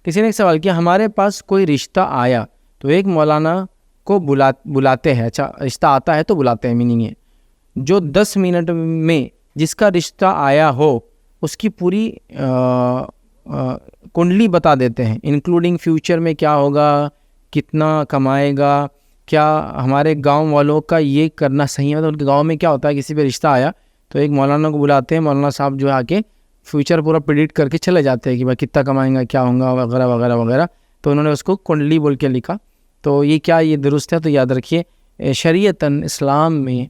کسی نے ایک سوال کیا ہمارے پاس کوئی رشتہ آیا تو ایک مولانا کو بلاتے ہیں، اچھا رشتہ آتا ہے تو بلاتے ہیں، میننگ ہے جو 10 منٹ میں جس کا رشتہ آیا ہو اس کی پوری کنڈلی بتا دیتے ہیں، انکلوڈنگ فیوچر میں کیا ہوگا، کتنا کمائے گا، کیا ہمارے گاؤں والوں کا یہ کرنا صحیح ہے. تو ان کے گاؤں میں کیا ہوتا ہے، کسی پہ رشتہ آیا تو ایک مولانا کو بلاتے ہیں، مولانا صاحب جو ہے آ کے فیوچر پورا پریڈکٹ کر کے چلے جاتے ہیں کہ بھائی کتنا کمائیں گا، کیا ہوگا وغیرہ وغیرہ وغیرہ. تو انہوں نے اس کو کنڈلی بول کے لکھا. تو یہ کیا یہ درست ہے؟ تو یاد رکھیے شریعتاً اسلام میں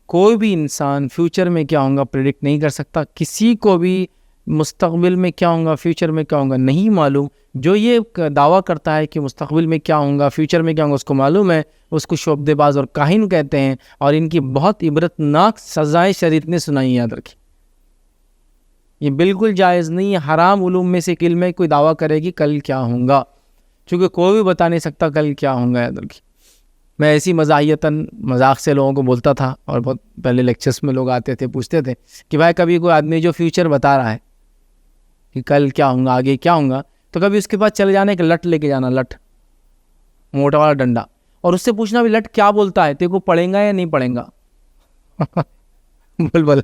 کوئی بھی انسان فیوچر میں کیا ہوگا پریڈکٹ نہیں کر سکتا. کسی کو بھی مستقبل میں کیا ہوگا، فیوچر میں کیا ہوگا نہیں معلوم. جو یہ دعویٰ کرتا ہے کہ مستقبل میں کیا ہوگا، فیوچر میں کیا ہوگا اس کو معلوم ہے، اس کو شعبدے باز اور کاہن کہتے ہیں، اور ان کی بہت عبرتناک سزائیں شریعت نے سنائی. یاد رکھیں یہ بالکل جائز نہیں ہے. حرام علوم میں سے ایک علم ہے کوئی دعویٰ کرے کہ کل کیا ہوگا، چونکہ کوئی بھی بتا نہیں سکتا کل کیا ہوگا. یاد رکھیں میں ایسی مزاحیتاً مذاق سے لوگوں کو بولتا تھا، اور بہت پہلے لیکچرز میں لوگ آتے تھے پوچھتے تھے کہ بھائی کبھی کوئی آدمی جو فیوچر بتا رہا ہے کہ کل کیا ہوگا، آگے کیا ہوگا، تو کبھی اس کے پاس چلے جانا، ایک لٹ لے کے جانا، لٹ موٹا والا ڈنڈا، اور اس سے پوچھنا بھی لٹ کیا بولتا ہے، تیرے کو پڑھیں گا یا نہیں پڑھیں گا. بول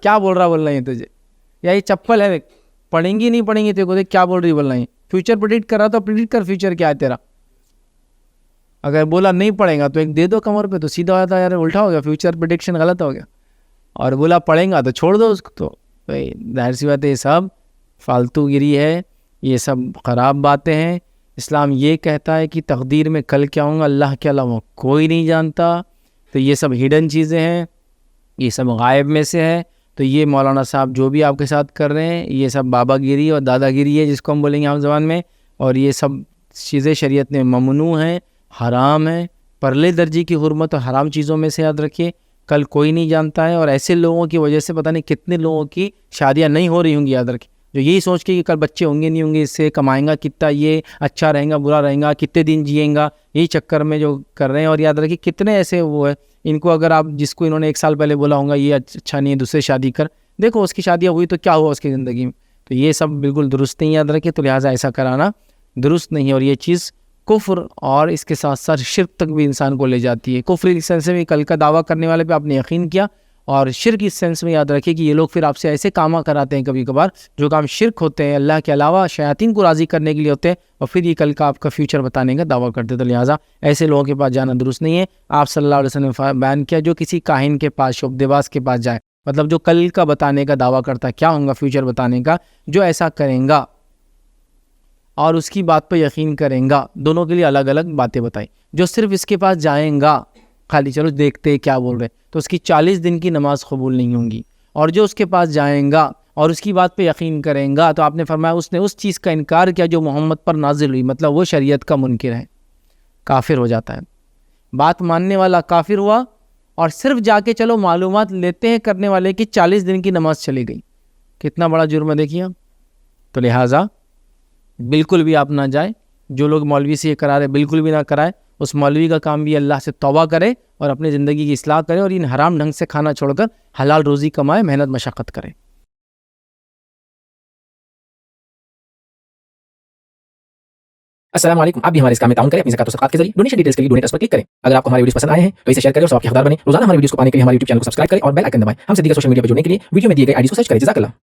کیا بول رہا بولنا ہے تجھے، یا یہ چپل ہے پڑھیں گی نہیں پڑھیں گی، تیرے کو دیکھ کیا بول رہی بولنا ہے. فیوچر پریڈکٹ کر رہا تو پریڈکٹ کر فیوچر کیا ہے تیرا. اگر بولا نہیں پڑھیں گا تو ایک دے دو کمر پہ، تو سیدھا ہو جاتا ہے، یار الٹا ہو گیا، فیوچر پریڈکشن غلط ہو گیا. اور بولا پڑھیں گا تو چھوڑ دو اس کو. تو بھائی ظاہر سی بات ہے یہ سب فالتو گیری ہے، یہ سب خراب باتیں ہیں. اسلام یہ کہتا ہے کہ تقدیر میں کل کیا ہوگا اللہ کے علاوہ کوئی نہیں جانتا. تو یہ سب ہڈن چیزیں ہیں، یہ سب غائب میں سے ہے. تو یہ مولانا صاحب جو بھی آپ کے ساتھ کر رہے ہیں یہ سب بابا گیری اور دادا گیری ہے، جس کو ہم بولیں گے عام زبان میں. اور یہ سب چیزیں شریعت میں ممنوع ہیں، حرام ہیں، پرلے درجے کی حرمت اور حرام چیزوں میں سے. یاد رکھیے کل کوئی نہیں جانتا ہے، اور ایسے لوگوں کی وجہ سے پتہ نہیں کتنے لوگوں کی شادیاں نہیں ہو رہی ہوں گی. یاد رکھیں جو یہی سوچ کے کہ کل بچے ہوں گے نہیں ہوں گے، اس سے کمائیں گا کتنا، یہ اچھا رہیں گا برا رہیں گا، کتنے دن جئیں گا، یہی چکر میں جو کر رہے ہیں. اور یاد رکھیے کتنے ایسے وہ ہے ان کو، اگر آپ جس کو انہوں نے 1 سال پہلے بولا ہوگا یہ اچھا نہیں ہے دوسرے شادی کر، دیکھو اس کی شادیاں ہوئی تو کیا ہوا اس کی زندگی میں. تو یہ سب بالکل درست نہیں. یاد رکھیں تو لہٰذا ایسا کرانا درست نہیں ہے، اور یہ چیز کفر اور اس کے ساتھ ساتھ شرک تک بھی انسان کو لے جاتی ہے. کفر اس سینس میں کل کا دعویٰ کرنے والے پہ آپ نے یقین کیا، اور شرک اس سینس میں یاد رکھیے کہ یہ لوگ پھر آپ سے ایسے کام کراتے ہیں کبھی کبھار جو کام شرک ہوتے ہیں، اللہ کے علاوہ شیاطین کو راضی کرنے کے لیے ہوتے ہیں، اور پھر یہ کل کا آپ کا فیوچر بتانے کا دعویٰ کرتے ہیں. تو لہٰذا ایسے لوگوں کے پاس جانا درست نہیں ہے. آپ صلی اللہ علیہ وسلم نے بیان کیا جو کسی کاہن کے پاس، شعبدے باز کے پاس جائے، مطلب جو کل کا بتانے کا دعویٰ کرتا ہے، کیا ہوگا فیوچر بتانے کا، جو ایسا کریں گا اور اس کی بات پہ یقین کریں گا، دونوں کے لیے الگ الگ باتیں بتائی. جو صرف اس کے پاس جائیں گا خالی چلو دیکھتے کیا بول رہے، تو اس کی 40 دن کی نماز قبول نہیں ہوں گی. اور جو اس کے پاس جائیں گا اور اس کی بات پہ یقین کریں گا، تو آپ نے فرمایا اس نے اس چیز کا انکار کیا جو محمد پر نازل ہوئی، مطلب وہ شریعت کا منکر ہے، کافر ہو جاتا ہے. بات ماننے والا کافر ہوا، اور صرف جا کے چلو معلومات لیتے ہیں کرنے والے کی 40 دن کی نماز چلی گئی. کتنا بڑا جرم ہے دیکھیے آپ. تو لہٰذا بالکل بھی آپ نہ جائیں. جو لوگ مولوی سے یہ کرا رہے بالکل بھی نہ کرائے. اس مولوی کا کام بھی اللہ سے توبہ کرے اور اپنی زندگی کی اصلاح کرے، اور ان حرام ڈھنگ سے کھانا چھوڑ کر حلال روزی کمائے، محنت مشقت کرے. السلام علیکم. آپ بھی ہمارے اس کام میں تعاون کریں اپنی زکات و صدقات کے ذریعے. ڈونیشن ڈیٹیلز کے لیے ڈونیٹ پر کلک کریں. اگر آپ کو ہمارے ویڈیوز پسند آئے ہیں تو اسے شیئر کریں اور ثواب کے حقدار بنیں. روزانہ ہمارے ویڈیوز کو پانے کے لیے ہمارے YouTube چینل کو سبسکرائب کریں اور بیل آئکن دبائیں. ہم سے دیگر سوشل میڈیا پر جڑنے کے لیے ویڈیو میں دیے گئے آئی ڈی کو سرچ کریں. جزاک اللہ.